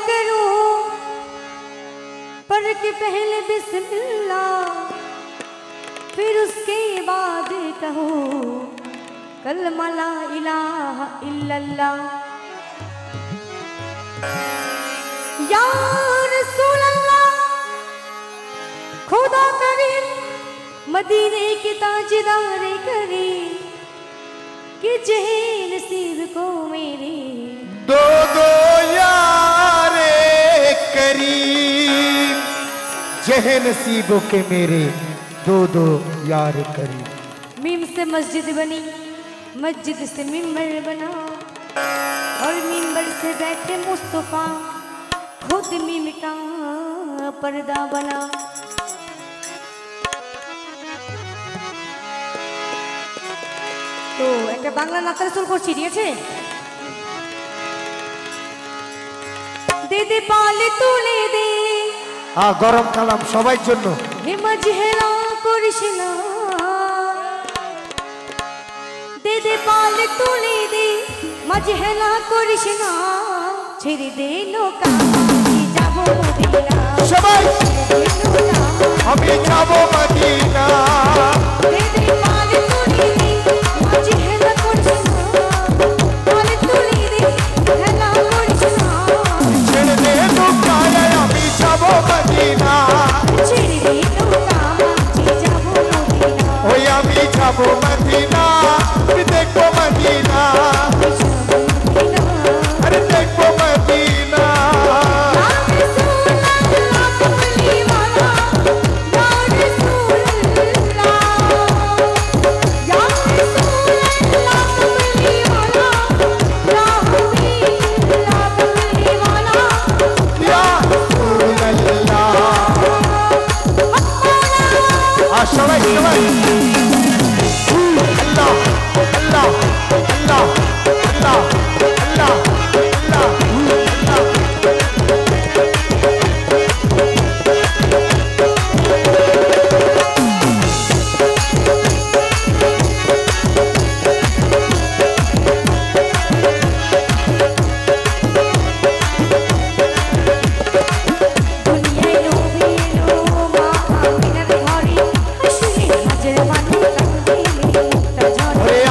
करूं पर कि पहले बिस्मिल्लाह, फिर उसके बाद कहूं कलमा ला इलाहा इल्लल्लाह। या रसूल अल्लाह, खुदा करीम मदीने के ताजदार करीम कि जहे नसीब को मेरे दो दो यारे करीम, जहे नसीबों के मेरे दो दो यार करीम। मीम से मस्जिद बनी, मस्जिद से मिंबर बना, और मिंबर से बैठे मुस्तफा, खुद मीम का पर्दा बना। तो एक बांग्ला नाता रसूल को ठीक है। दे दे पाले तुले दे, हाँ गरम कालाम सबाई जन्नो। हे मजहेला करिस ना, दे दे पाले तुले दे, मजहेला करिस ना, ছেড়ে দে নৌকা আমি যাব মদিনা। সবাই আমি যাব মদিনা। দে দে পালে তুলে দে, মজহেলা করিস না, পালে তুলে দে, হেলা করিস না, ছেড়ে দে নৌকা আমি যাব মদিনা। ছেড়ে দে নৌকা আমি যাব মদিনা। ওই আমি যাব মদিনা, আমি দেখব মদিনা, আরে দেখব মদিনা। সবাই সবাই আল্লাহ আল্লাহ আল্লাহ আল্লাহ আল্লাহ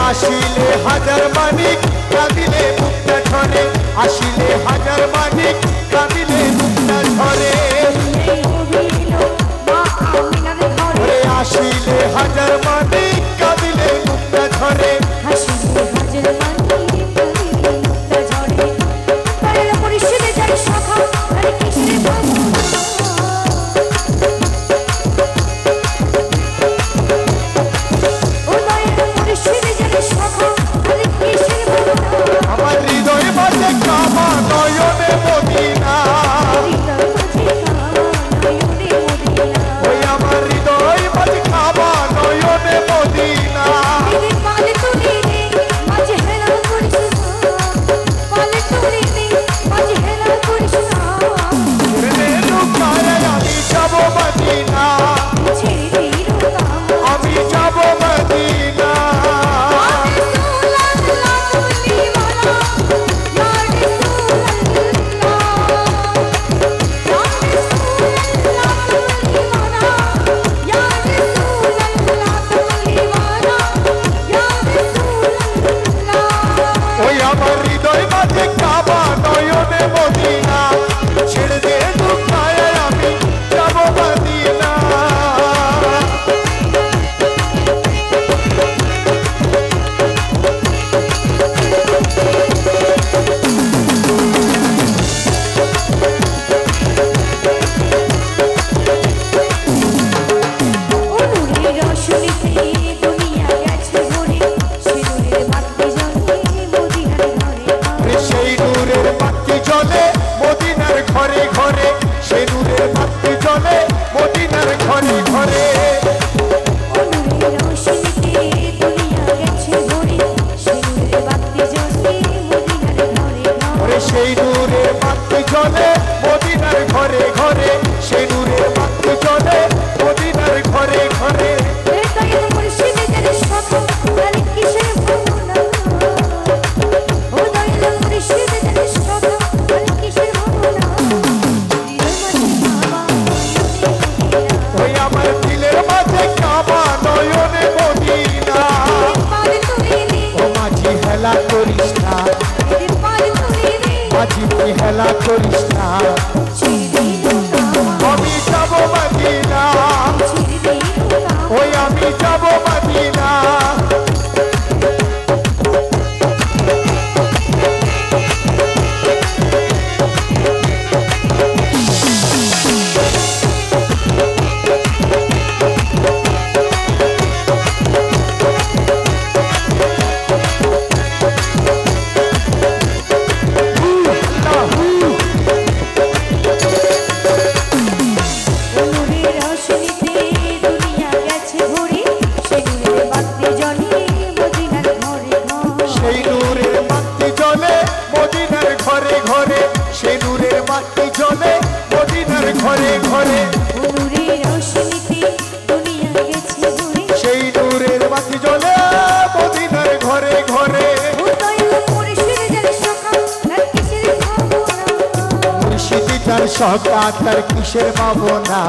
আসিলে হাজার মানিক কাঁদিলে মুক্তা ঝরে, আসিলে হাজার মানিক কাঁদিলে মুক্তা ঝরে, আসিলে হাজার মানিক কাঁদিলে মুক্তা ঝরে। আমার হৃদয় বাজে কাবা নয়নে মদিনা, ওই আমার হৃদয় বাজে কাবা নয়নে মদিনা। হেলা করিস না আমি যাব মদিনা ওই আমি যাব মদিনা ঘরে ঘরে নূরের রোশনীতে দুনিয়া গেছে ঘুরে সেই নূরের বাতি জ্বলে মদিনার ঘরে ঘরে মুর্শিদি তার সকা তার কিসের ভাবনা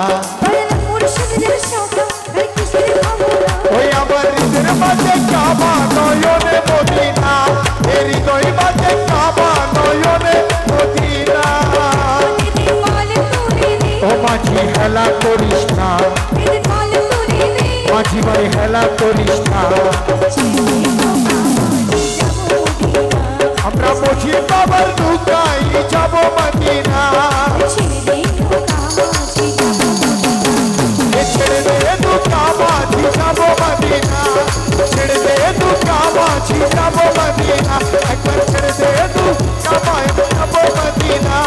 ওই আমার হৃদয়ের মাঝে কাবা নয়নে মদিনা হৃদয় মাঝে কাবা নয়নে মদিনা ও মাঝি হেলা করিস না মাঝি ভাই হেলা করিস না আমরা বুঝি বাবার ঢুকাই যাব মদিনা ছেড়ে দে ঢুকা মাঝি যাব মদিনা ছেড়ে দে ঢুকা মাঝি যাব মদিনা একবার ছেড়ে দে ঢুকা মাঝি যাব মদিনা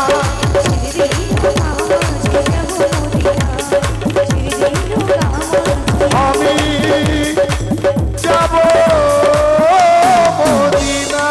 আমি যাব মদিনা